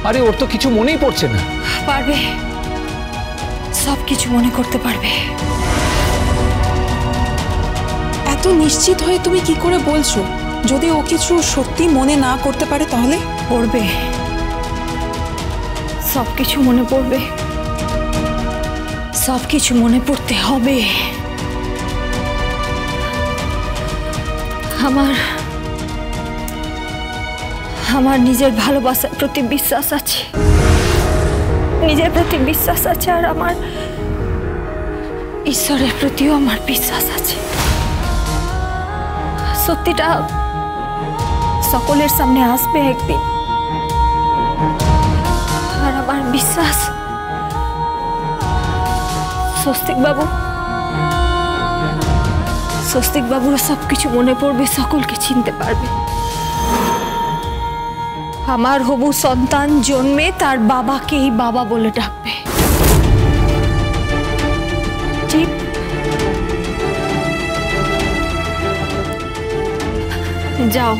আরে ওর তো কিছু মনেই পড়ছে না। পারবে, সব কিছু মনে করতে পারবে। এত নিশ্চিত হয়ে তুমি কি করে বলছো? যদি ও কিছু সত্যি মনে না করতে পারে তাহলে? পড়বে, সব কিছু মনে পড়বে, সব কিছু মনে পড়তে হবে। আমার নিজের ভালোবাসার প্রতি বিশ্বাস আছে, নিজের প্রতি বিশ্বাস আছে, আর আমার ঈশ্বরের প্রতিও আমার বিশ্বাস আছে। সত্যিটা সকলের সামনে আসবে একদিন, আর আমার বিশ্বাস স্বস্তিক বাবুরা সবকিছু মনে পড়বে, সকলকে চিনতে পারবে। আমার হবু সন্তান জন্মে তার বাবাকেই বাবা বলে ডাকবে। ঠিক যাও,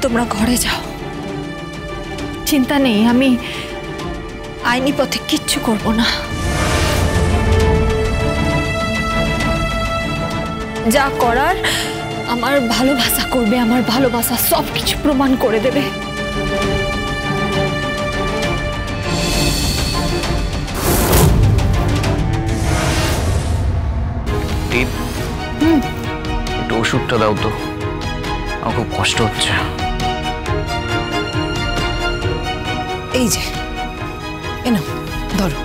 তোমরা ঘরে যাও, চিন্তা নেই, আমি আইনি পথে কিচ্ছু করব না। যা করার আমার ভালোবাসা করবে, আমার ভালোবাসা সবকিছু প্রমাণ করে দেবে। একটু ওষুধটা দাও তো, আমার খুব কষ্ট হচ্ছে। এই যে এনো, ধরো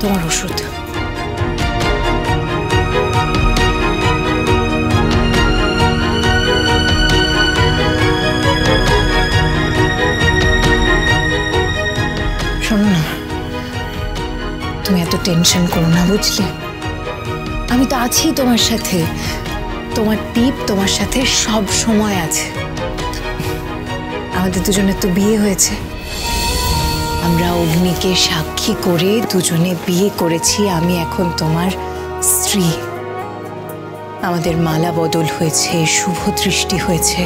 তোমার ওষুধ। শোনো না, তুমি এত টেনশন করো না, বুঝলে? আমি তো আছি তোমার সাথে, তোমার টিপ তোমার সাথে সব সময় আছে। আমাদের দুজনের তো বিয়ে হয়েছে, আমরা অগ্নিকে সাক্ষী করে দুজনে বিয়ে করেছি। আমি এখন তোমার স্ত্রী, আমাদের মালা বদল হয়েছে, শুভ দৃষ্টি হয়েছে।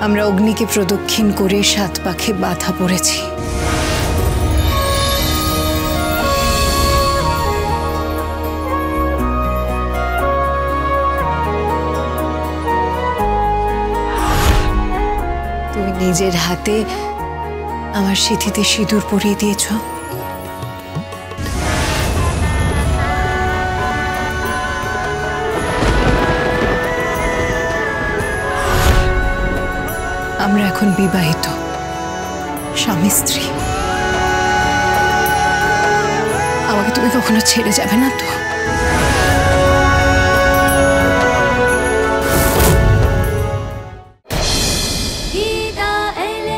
আমরা অগ্নিকে প্রদক্ষিণ করে 7 পাকে বাধা পড়েছি। তুমি নিজের হাতে আমার সিঁথিতে সিঁদুর পরিয়ে দিয়েছ। আমরা এখন বিবাহিত, স্বামী স্ত্রী। আমাকে তুমি কখনো ছেড়ে যাবে না তো?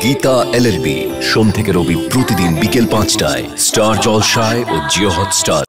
গীতা LLB সোম থেকে রবি প্রতিদিন বিকেল 5টায় স্টার জলসায় ও জিও হটস্টার।